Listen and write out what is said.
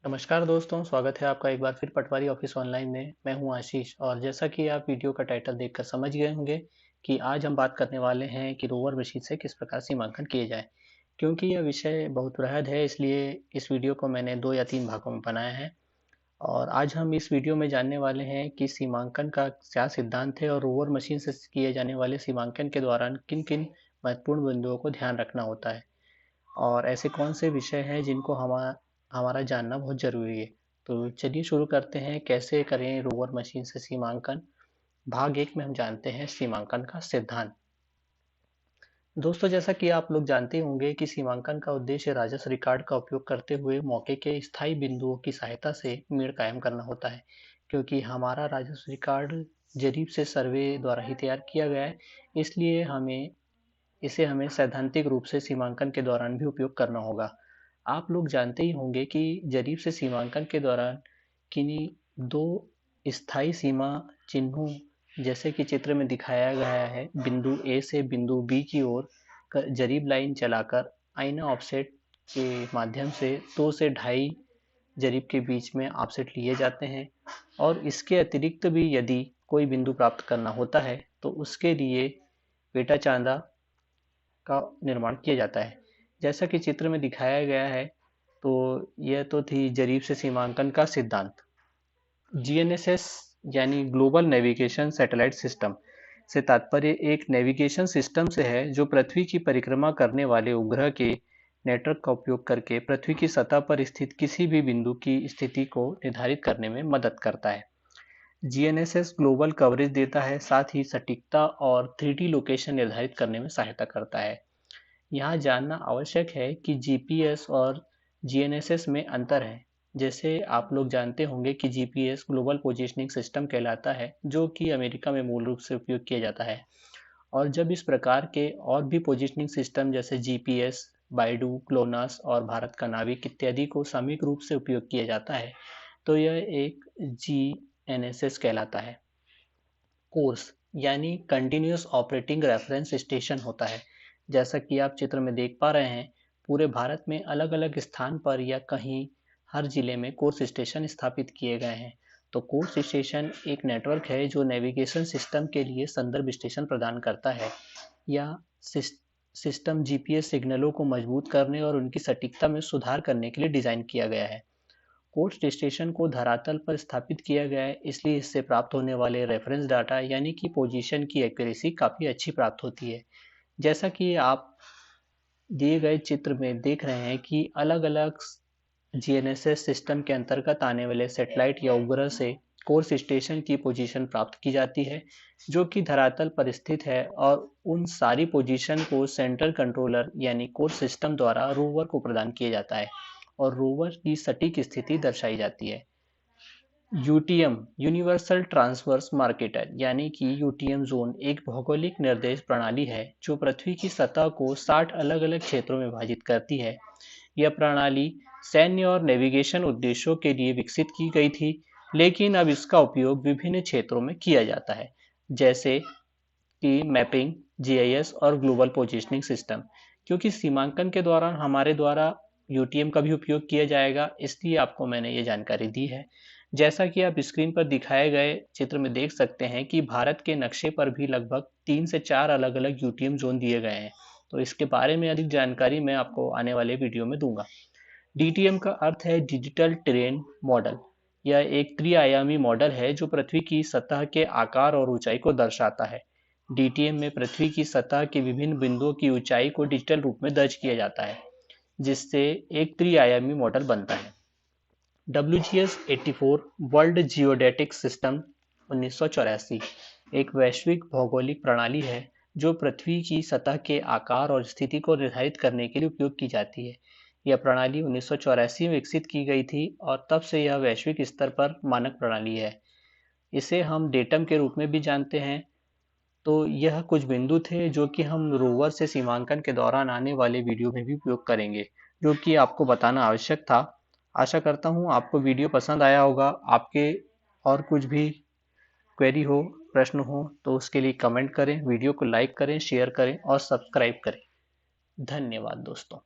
नमस्कार दोस्तों, स्वागत है आपका एक बार फिर पटवारी ऑफिस ऑनलाइन में। मैं हूं आशीष और जैसा कि आप वीडियो का टाइटल देखकर समझ गए होंगे कि आज हम बात करने वाले हैं कि रोवर मशीन से किस प्रकार सीमांकन किए जाए। क्योंकि यह विषय बहुत वृहद है, इसलिए इस वीडियो को मैंने 2 या 3 भागों में बनाया है। और आज हम इस वीडियो में जानने वाले हैं कि सीमांकन का क्या सिद्धांत है और रोवर मशीन से किए जाने वाले सीमांकन के दौरान किन-किन महत्वपूर्ण बिंदुओं को ध्यान रखना होता है। और ऐसे कौन से विषय हैं जिनको हमारा जानना बहुत ज़रूरी है। तो चलिए शुरू करते हैं, कैसे करें रोवर मशीन से सीमांकन। भाग 1 में हम जानते हैं सीमांकन का सिद्धांत। दोस्तों, जैसा कि आप लोग जानते होंगे कि सीमांकन का उद्देश्य राजस्व रिकॉर्ड का उपयोग करते हुए मौके के स्थायी बिंदुओं की सहायता से मेड़ कायम करना होता है। क्योंकि हमारा राजस्व रिकॉर्ड जरीब से सर्वे द्वारा ही तैयार किया गया है, इसलिए हमें सैद्धांतिक रूप से सीमांकन के दौरान भी उपयोग करना होगा। आप लोग जानते ही होंगे कि जरीब से सीमांकन के दौरान किन्हीं दो स्थायी सीमा चिन्हों, जैसे कि चित्र में दिखाया गया है, बिंदु ए से बिंदु बी की ओर जरीब लाइन चलाकर आईना ऑफसेट के माध्यम से 2 से ढाई जरीब के बीच में ऑफसेट लिए जाते हैं। और इसके अतिरिक्त भी यदि कोई बिंदु प्राप्त करना होता है तो उसके लिए पेटा चांदा का निर्माण किया जाता है। जैसा कि चित्र में दिखाया गया है, तो यह तो थी जरीब से सीमांकन का सिद्धांत। जीएनएसएस यानी ग्लोबल नेविगेशन सैटेलाइट सिस्टम से तात्पर्य एक नेविगेशन सिस्टम से है जो पृथ्वी की परिक्रमा करने वाले उपग्रह के नेटवर्क का उपयोग करके पृथ्वी की सतह पर स्थित किसी भी बिंदु की स्थिति को निर्धारित करने में मदद करता है। जीएनएसएस ग्लोबल कवरेज देता है, साथ ही सटीकता और 3D लोकेशन निर्धारित करने में सहायता करता है। यहाँ जानना आवश्यक है कि जीपीएस और जीएनएसएस में अंतर है। जैसे आप लोग जानते होंगे कि जीपीएस ग्लोबल पोजिशनिंग सिस्टम कहलाता है, जो कि अमेरिका में मूल रूप से उपयोग किया जाता है। और जब इस प्रकार के और भी पोजिशनिंग सिस्टम जैसे जीपीएस, बाइडू, ग्लोनास और भारत का नाविक इत्यादि को सामूहिक रूप से उपयोग किया जाता है, तो यह एक जीएनएसएस कहलाता है। कोर्स यानी कंटिन्यूस ऑपरेटिंग रेफरेंस स्टेशन होता है। जैसा कि आप चित्र में देख पा रहे हैं, पूरे भारत में अलग-अलग स्थान पर या कहीं हर जिले में कोर्स स्टेशन स्थापित किए गए हैं। तो कोर्स स्टेशन एक नेटवर्क है जो नेविगेशन सिस्टम के लिए संदर्भ स्टेशन प्रदान करता है। या सिस्टम जीपीएस सिग्नलों को मजबूत करने और उनकी सटीकता में सुधार करने के लिए डिजाइन किया गया है। कोर्स स्टेशन को धरातल पर स्थापित किया गया है, इसलिए इससे प्राप्त होने वाले रेफरेंस डाटा यानी कि पोजीशन की एक्यूरेसी काफ़ी अच्छी प्राप्त होती है। जैसा कि आप दिए गए चित्र में देख रहे हैं कि अलग-अलग जीएनएसएस सिस्टम के अंतर्गत आने वाले सैटेलाइट या उपग्रह से कोर्स स्टेशन की पोजीशन प्राप्त की जाती है, जो कि धरातल पर स्थित है, और उन सारी पोजीशन को सेंट्रल कंट्रोलर यानी कोर्स सिस्टम द्वारा रोवर को प्रदान किया जाता है और रोवर की सटीक स्थिति दर्शाई जाती है। यूटीएम यूनिवर्सल ट्रांसवर्स मार्केटर यानी कि यूटीएम जोन एक भौगोलिक निर्देश प्रणाली है जो पृथ्वी की सतह को 60 अलग-अलग क्षेत्रों में विभाजित करती है। यह प्रणाली सैन्य और नेविगेशन उद्देश्यों के लिए विकसित की गई थी, लेकिन अब इसका उपयोग विभिन्न क्षेत्रों में किया जाता है, जैसे कि मैपिंग, जीआईएस और ग्लोबल पोजिशनिंग सिस्टम। क्योंकि सीमांकन के दौरान हमारे द्वारा यूटीएम का भी उपयोग किया जाएगा, इसलिए आपको मैंने ये जानकारी दी है। जैसा कि आप स्क्रीन पर दिखाए गए चित्र में देख सकते हैं कि भारत के नक्शे पर भी लगभग 3 से 4 अलग-अलग यूटीएम जोन दिए गए हैं। तो इसके बारे में अधिक जानकारी मैं आपको आने वाले वीडियो में दूंगा। डीटीएम का अर्थ है डिजिटल टेरेन मॉडल। यह एक त्रि-आयामी मॉडल है जो पृथ्वी की सतह के आकार और ऊंचाई को दर्शाता है। डीटीएम में पृथ्वी की सतह के विभिन्न बिंदुओं की ऊंचाई को डिजिटल रूप में दर्ज किया जाता है, जिससे एक त्रि-आयामी मॉडल बनता है। WGS 84 वर्ल्ड जियोडेटिक सिस्टम 1984 एक वैश्विक भौगोलिक प्रणाली है जो पृथ्वी की सतह के आकार और स्थिति को निर्धारित करने के लिए उपयोग की जाती है। यह प्रणाली 1984 में विकसित की गई थी और तब से यह वैश्विक स्तर पर मानक प्रणाली है। इसे हम डेटम के रूप में भी जानते हैं। तो यह कुछ बिंदु थे जो कि हम रोवर से सीमांकन के दौरान आने वाले वीडियो में भी उपयोग करेंगे, जो कि आपको बताना आवश्यक था। आशा करता हूँ आपको वीडियो पसंद आया होगा। आपके और कुछ भी क्वेरी हो, प्रश्न हो, तो उसके लिए कमेंट करें, वीडियो को लाइक करें, शेयर करें और सब्सक्राइब करें। धन्यवाद दोस्तों।